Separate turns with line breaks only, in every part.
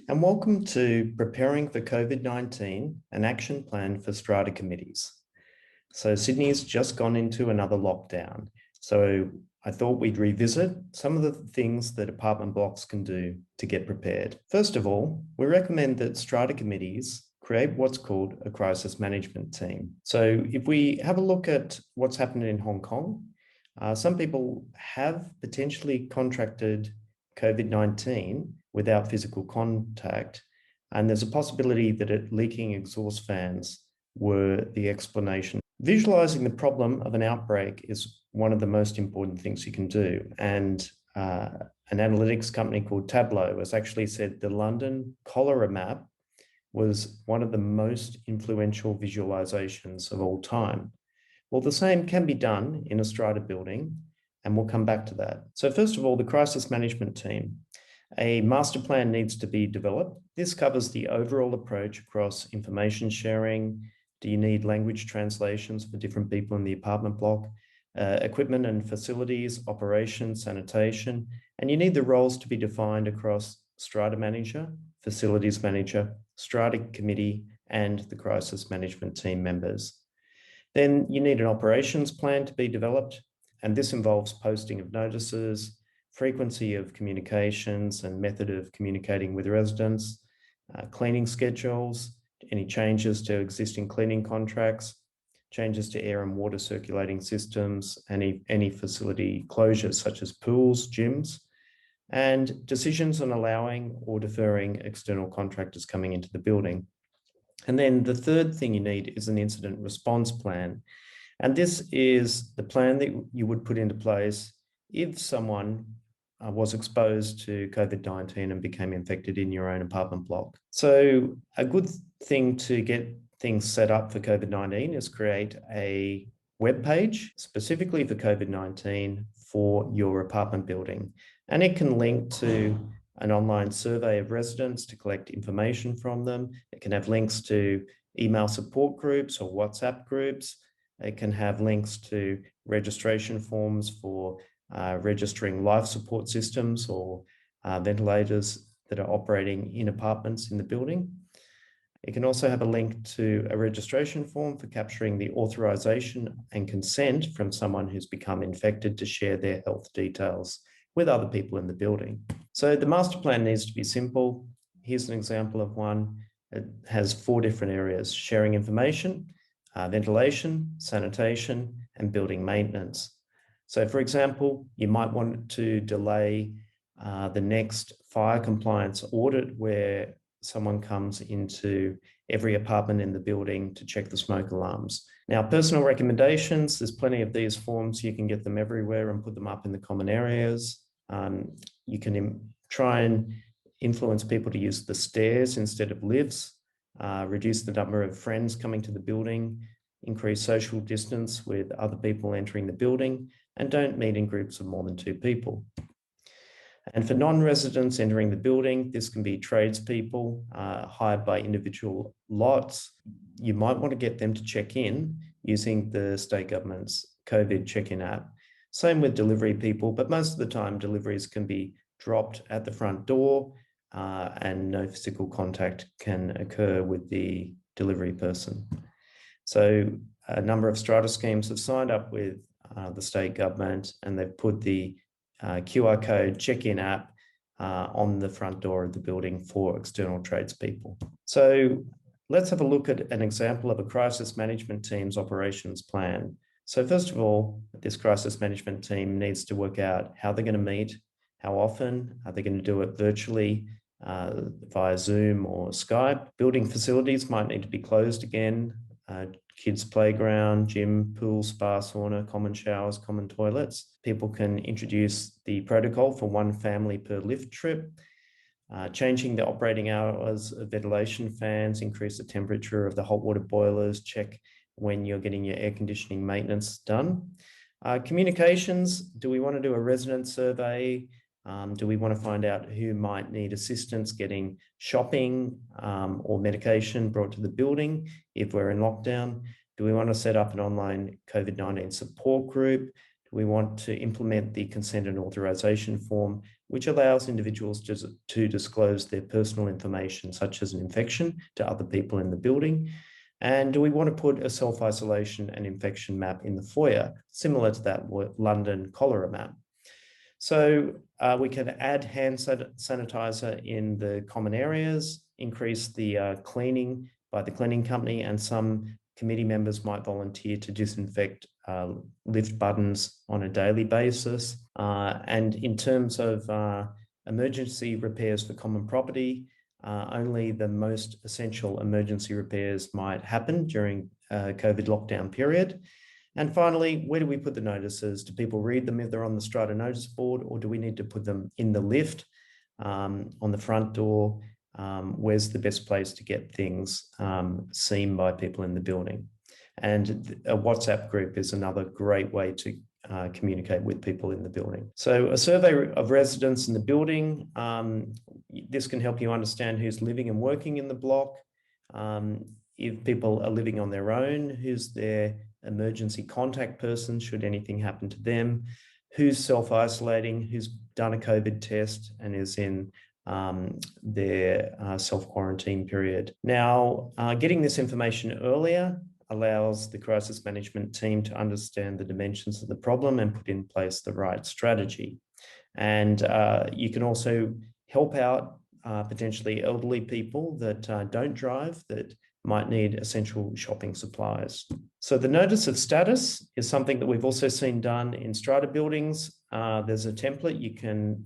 and welcome to Preparing for COVID-19, an action plan for Strata committees. So Sydney's just gone into another lockdown. So I thought we'd revisit some of the things that apartment blocks can do to get prepared. First of all, we recommend that Strata committees create what's called a crisis management team. So if we have a look at what's happened in Hong Kong, some people have potentially contracted COVID-19 without physical contact, and there's a possibility that leaking exhaust fans were the explanation. Visualising the problem of an outbreak is one of the most important things you can do, and an analytics company called Tableau has actually said the London cholera map was one of the most influential visualizations of all time. Well, the same can be done in a Strata building, and we'll come back to that. So first of all, the crisis management team. A master plan needs to be developed. This covers the overall approach across information sharing. Do you need language translations for different people in the apartment block? Equipment and facilities, operations, sanitation, and you need the roles to be defined across Strata manager, facilities manager, Strata committee, and the crisis management team members. Then you need an operations plan to be developed, and this involves posting of notices, frequency of communications and method of communicating with residents, cleaning schedules, any changes to existing cleaning contracts, changes to air and water circulating systems, any facility closures such as pools, gyms, and decisions on allowing or deferring external contractors coming into the building. And then the third thing you need is an incident response plan. And this is the plan that you would put into place if someone was exposed to COVID-19 and became infected in your own apartment block. So a good thing to get things set up for COVID-19 is create a web page specifically for COVID-19 for your apartment building. And it can link to an online survey of residents to collect information from them. It can have links to email support groups or WhatsApp groups. It can have links to registration forms for registering life support systems or ventilators that are operating in apartments in the building. It can also have a link to a registration form for capturing the authorization and consent from someone who's become infected to share their health details with other people in the building. So the master plan needs to be simple. Here's an example of one. It has 4 different areas: sharing information, ventilation, sanitation, and building maintenance. So for example, you might want to delay the next fire compliance audit where someone comes into every apartment in the building to check the smoke alarms. Now, personal recommendations, there's plenty of these forms. You can get them everywhere and put them up in the common areas. You can try and influence people to use the stairs instead of lifts, reduce the number of friends coming to the building, increase social distance with other people entering the building, and don't meet in groups of more than 2 people. And for non-residents entering the building, this can be tradespeople hired by individual lots. You might want to get them to check in using the state government's COVID check-in app. Same with delivery people, but most of the time deliveries can be dropped at the front door and no physical contact can occur with the delivery person. So a number of Strata schemes have signed up with the state government, and they've put the QR code check-in app on the front door of the building for external tradespeople. So let's have a look at an example of a crisis management team's operations plan. So first of all, this crisis management team needs to work out how they're going to meet, how often, are they going to do it virtually via Zoom or Skype. Building facilities might need to be closed again. Kids' playground, gym, pool, spa, sauna, common showers, common toilets. People can introduce the protocol for 1 family per lift trip. Changing the operating hours of ventilation fans, increase the temperature of the hot water boilers, check when you're getting your air conditioning maintenance done. Communications, do we want to do a resident survey? Do we want to find out who might need assistance getting shopping or medication brought to the building if we're in lockdown? Do we want to set up an online COVID-19 support group? We want to implement the consent and authorization form, which allows individuals to disclose their personal information, such as an infection, to other people in the building. And do we want to put a self-isolation and infection map in the foyer, similar to that London cholera map? So we can add hand sanitizer in the common areas, increase the cleaning by the cleaning company, and some committee members might volunteer to disinfect lift buttons on a daily basis. And in terms of emergency repairs for common property, only the most essential emergency repairs might happen during COVID lockdown period. And finally, where do we put the notices? Do people read them if they're on the Strata notice board, or do we need to put them in the lift, on the front door? Where's the best place to get things seen by people in the building? And a WhatsApp group is another great way to communicate with people in the building. So a survey of residents in the building, this can help you understand who's living and working in the block. If people are living on their own, who's their emergency contact person should anything happen to them, who's self-isolating, who's done a COVID test and is in their self-quarantine period. Now, getting this information earlier allows the crisis management team to understand the dimensions of the problem and put in place the right strategy. And you can also help out potentially elderly people that don't drive, that might need essential shopping supplies. So the notice of status is something that we've also seen done in strata buildings. There's a template. You can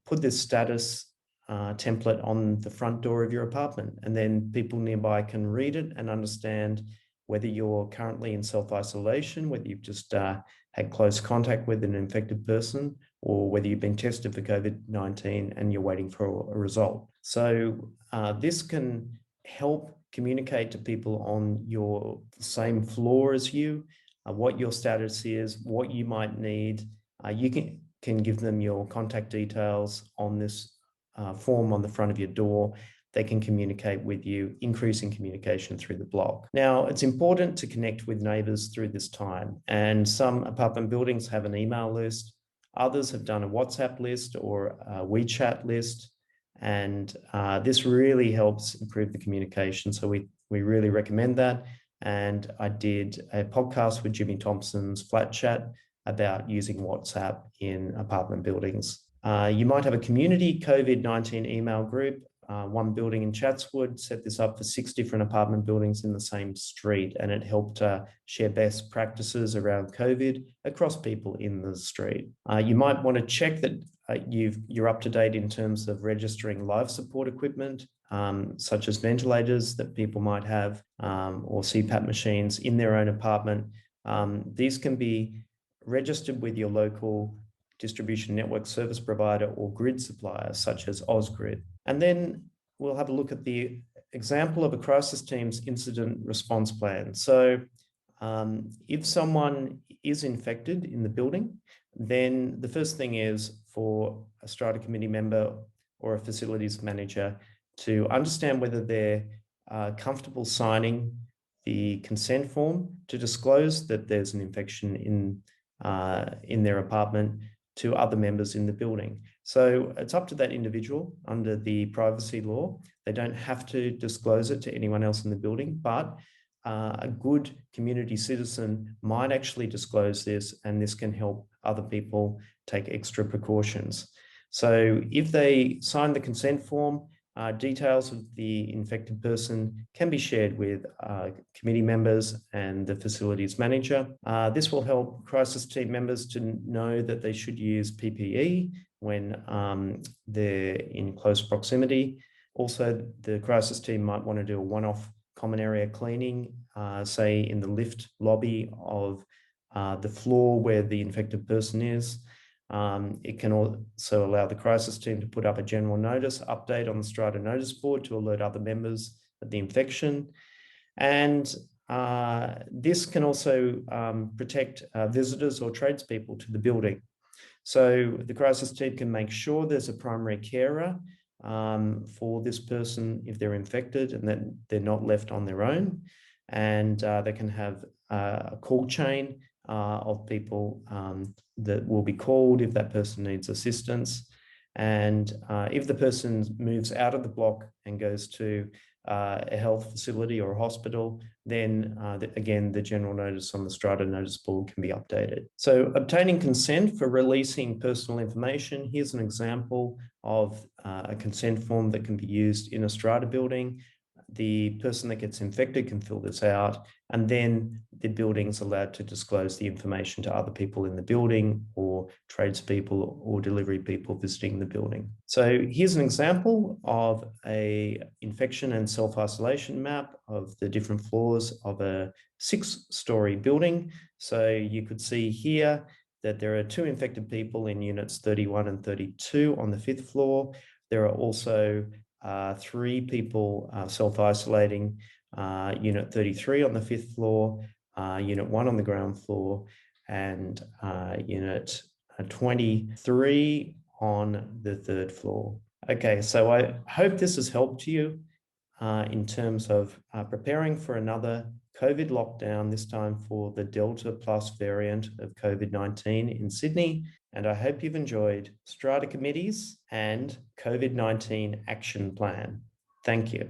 put this status template on the front door of your apartment, and then people nearby can read it and understand whether you're currently in self-isolation, whether you've just had close contact with an infected person, or whether you've been tested for COVID-19 and you're waiting for a result. So this can help communicate to people on your same floor as you, what your status is, what you might need. You can give them your contact details on this form on the front of your door. They can communicate with you, increasing communication through the block. Now, it's important to connect with neighbours through this time, and some apartment buildings have an email list. Others have done a WhatsApp list or a WeChat list, and this really helps improve the communication. So we really recommend that. And I did a podcast with Jimmy Thompson's Flat Chat about using WhatsApp in apartment buildings. You might have a community COVID-19 email group. One building in Chatswood set this up for 6 different apartment buildings in the same street, and it helped share best practices around COVID across people in the street. You might want to check that you're up to date in terms of registering life support equipment, such as ventilators that people might have, or CPAP machines in their own apartment. These can be registered with your local distribution network service provider or grid supplier, such as Ausgrid. And then we'll have a look at the example of a crisis team's incident response plan. So if someone is infected in the building, then the first thing is for a strata committee member or a facilities manager to understand whether they're comfortable signing the consent form to disclose that there's an infection in their apartment to other members in the building. So it's up to that individual under the privacy law. They don't have to disclose it to anyone else in the building, but a good community citizen might actually disclose this, and this can help other people take extra precautions. So if they sign the consent form, details of the infected person can be shared with committee members and the facilities manager. This will help crisis team members to know that they should use PPE when they're in close proximity. Also, the crisis team might want to do a one-off common area cleaning, say in the lift lobby of the floor where the infected person is. It can also allow the crisis team to put up a general notice update on the Strata notice board to alert other members of the infection. And this can also protect visitors or tradespeople to the building. So the crisis team can make sure there's a primary carer for this person if they're infected, and that they're not left on their own. And they can have a call chain of people that will be called if that person needs assistance. And if the person moves out of the block and goes to a health facility or a hospital, then again, the general notice on the Strata notice board can be updated. So obtaining consent for releasing personal information. Here's an example of a consent form that can be used in a Strata building. The person that gets infected can fill this out, and then the building's allowed to disclose the information to other people in the building or tradespeople or delivery people visiting the building. So here's an example of a infection and self-isolation map of the different floors of a 6-story building. So you could see here that there are 2 infected people in units 31 and 32 on the 5th floor. There are also 3 people self-isolating, unit 33 on the 5th floor, unit 1 on the ground floor, and unit 23 on the 3rd floor. Okay, so I hope this has helped you in terms of preparing for another COVID lockdown, this time for the Delta Plus variant of COVID-19 in Sydney. And I hope you've enjoyed Strata committees and COVID-19 action plan. Thank you.